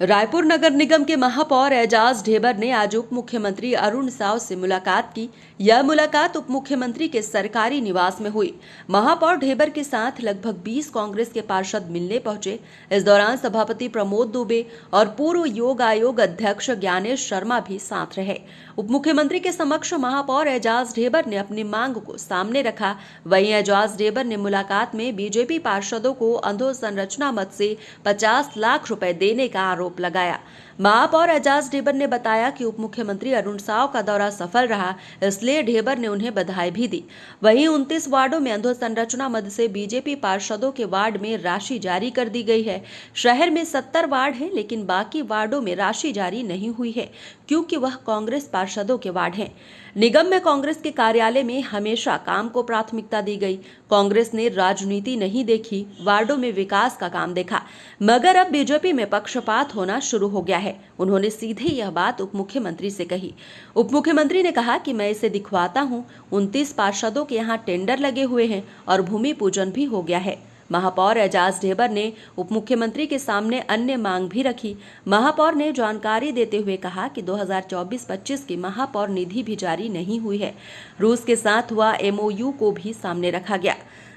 रायपुर नगर निगम के महापौर एजाज ढेबर ने आज उप मुख्यमंत्री अरुण साव से मुलाकात की। यह मुलाकात उप मुख्यमंत्री के सरकारी निवास में हुई। महापौर ढेबर के साथ लगभग 20 कांग्रेस के पार्षद मिलने पहुंचे। इस दौरान सभापति प्रमोद दुबे और पूर्व योग आयोग अध्यक्ष ज्ञानेश शर्मा भी साथ रहे। उप मुख्यमंत्री के समक्ष महापौर एजाज ढेबर ने अपनी मांग को सामने रखा। वहीं एजाज ढेबर ने मुलाकात में बीजेपी पार्षदों को अधोसंरचना मद से 50 लाख रुपए देने का आरोप लगाया। महापौर एजाज ढेबर ने बताया कि उप मुख्यमंत्री अरुण साव का दौरा सफल रहा, इसलिए ढेबर ने उन्हें बधाई भी दी। वहीं 29 वार्डों में अधोसंरचना मद से बीजेपी पार्षदों के वार्ड में राशि जारी कर दी गई है। शहर में 70 वार्ड हैं, लेकिन बाकी वार्डों में राशि जारी नहीं हुई है क्योंकि वह कांग्रेस पार्षदों के वार्ड हैं। निगम में कांग्रेस के कार्यालय में हमेशा काम को प्राथमिकता दी गई। कांग्रेस ने राजनीति नहीं देखी, वार्डों में विकास का काम देखा। मगर अब बीजेपी में पक्षपात होना शुरू हो गया है। उन्होंने सीधे यह बात उप मुख्यमंत्री से कही। उप मुख्यमंत्री ने कहा कि मैं इसे दिखवाता हूं। 29 पार्षदों के यहाँ टेंडर लगे हुए हैं और भूमि पूजन भी हो गया है। महापौर एजाज ढेबर ने उप मुख्यमंत्री के सामने अन्य मांग भी रखी। महापौर ने जानकारी देते हुए कहा कि 2024-25 की महापौर निधि भी जारी नहीं हुई है। रूस के साथ हुआ MOU को भी सामने रखा गया।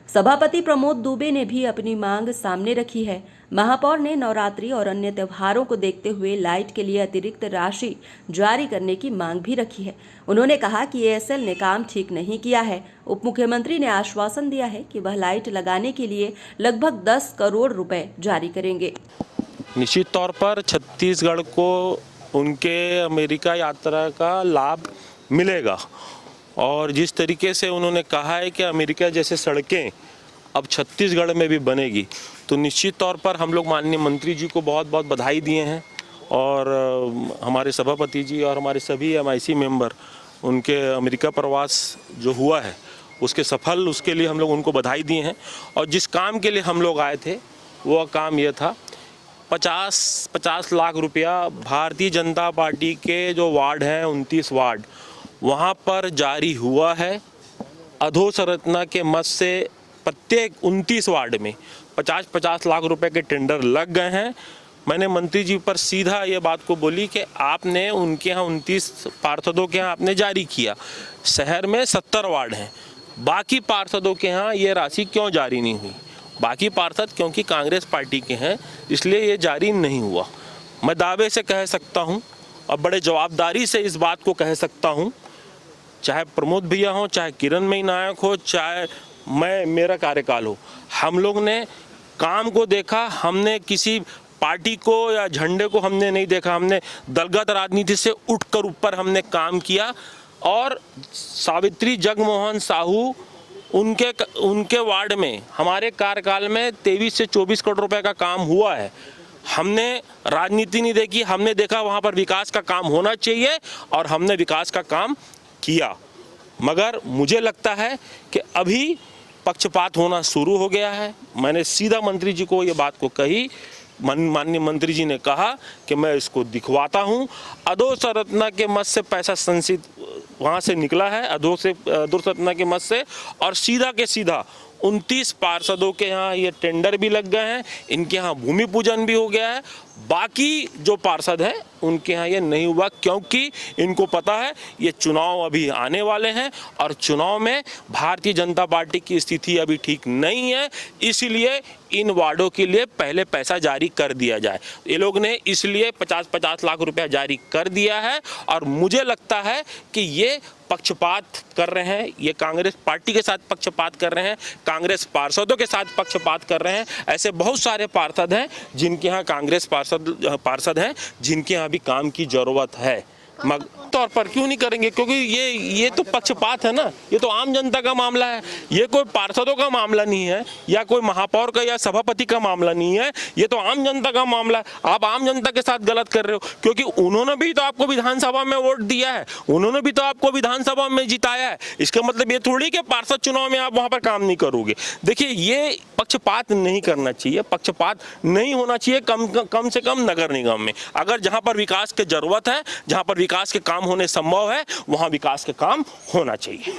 सभापति प्रमोद दुबे ने भी अपनी मांग सामने रखी है। महापौर ने नवरात्रि और अन्य त्योहारों को देखते हुए लाइट के लिए अतिरिक्त राशि जारी करने की मांग भी रखी है। उन्होंने कहा कि ASL ने काम ठीक नहीं किया है। उप मुख्यमंत्री ने आश्वासन दिया है कि वह लाइट लगाने के लिए लगभग 10 करोड़ रुपए जारी करेंगे। निश्चित तौर पर छत्तीसगढ़ को उनके अमेरिका यात्रा का लाभ मिलेगा और जिस तरीके से उन्होंने कहा है कि अमेरिका जैसे सड़कें अब छत्तीसगढ़ में भी बनेगी, तो निश्चित तौर पर हम लोग माननीय मंत्री जी को बहुत बहुत बधाई दिए हैं और हमारे सभापति जी और हमारे सभी MIC मेंबर उनके अमेरिका प्रवास जो हुआ है उसके लिए हम लोग उनको बधाई दिए हैं। और जिस काम के लिए हम लोग आए थे वो काम ये था, 50 लाख रुपया भारतीय जनता पार्टी के जो वार्ड हैं 29 वार्ड वहाँ पर जारी हुआ है। अधोसंरचना के मद से प्रत्येक 29 वार्ड में 50 लाख रुपए के टेंडर लग गए हैं। मैंने मंत्री जी पर सीधा ये बात को बोली कि आपने उनके यहाँ 29 पार्षदों के यहाँ आपने जारी किया, शहर में 70 वार्ड हैं, बाकी पार्षदों के यहाँ ये राशि क्यों जारी नहीं हुई? बाकी पार्षद क्योंकि कांग्रेस पार्टी के हैं इसलिए ये जारी नहीं हुआ। मैं दावे से कह सकता हूँ और बड़े जवाबदारी से इस बात को कह सकता हूँ, चाहे प्रमोद भैया हो, चाहे किरण मई नायक हो, चाहे मेरा कार्यकाल हो, हम लोग ने काम को देखा। हमने किसी पार्टी को या झंडे को हमने नहीं देखा। हमने दलगत राजनीति से उठकर ऊपर हमने काम किया और सावित्री जगमोहन साहू उनके वार्ड में हमारे कार्यकाल में 23 से 24 करोड़ रुपए का काम हुआ है। हमने राजनीति नहीं देखी, हमने देखा वहाँ पर विकास का काम होना चाहिए और हमने विकास का काम किया। मगर मुझे लगता है कि अभी पक्षपात होना शुरू हो गया है। मैंने सीधा मंत्री जी को ये बात को कही, माननीय मंत्री जी ने कहा कि मैं इसको दिखवाता हूँ। अधोसंरचना के मद से पैसा संचित वहाँ से निकला है, अधोसंरचना के मद से, और सीधा के सीधा 29 पार्षदों के यहाँ ये टेंडर भी लग गए हैं, इनके यहाँ भूमि पूजन भी हो गया है। बाकी जो पार्षद हैं उनके यहाँ ये नहीं हुआ क्योंकि इनको पता है ये चुनाव अभी आने वाले हैं और चुनाव में भारतीय जनता पार्टी की स्थिति अभी ठीक नहीं है, इसलिए इन वार्डों के लिए पहले पैसा जारी कर दिया जाए। ये लोग ने इसलिए 50 लाख रुपया जारी कर दिया है और मुझे लगता है कि ये पक्षपात कर रहे हैं, ये कांग्रेस पार्टी के साथ पक्षपात कर रहे हैं, कांग्रेस पार्षदों के साथ पक्षपात कर रहे हैं। ऐसे बहुत सारे पार्षद हैं जिनके यहाँ कांग्रेस पार्षद हैं जिनके यहाँ भी काम की जरूरत है। तौर पर क्यों नहीं करेंगे? क्योंकि ये तो पक्षपात है ना, ये तो आम जनता का मामला है, ये कोई पार्षदों का मामला नहीं है या कोई महापौर का या सभापति का मामला नहीं है, ये तो आम जनता का मामला है। आप आम जनता के साथ गलत कर रहे हो क्योंकि उन्होंने भी तो आपको विधानसभा में वोट दिया है, उन्होंने भी तो आपको विधानसभा में जिताया है। इसका मतलब ये थोड़ी कि पार्षद चुनाव में आप वहां पर काम नहीं करोगे। देखिए, ये पक्षपात नहीं करना चाहिए, पक्षपात नहीं होना चाहिए कम से कम नगर निगम में। अगर जहां पर विकास की जरूरत है, जहां पर विकास के काम होने संभव है, वहां विकास के काम होना चाहिए।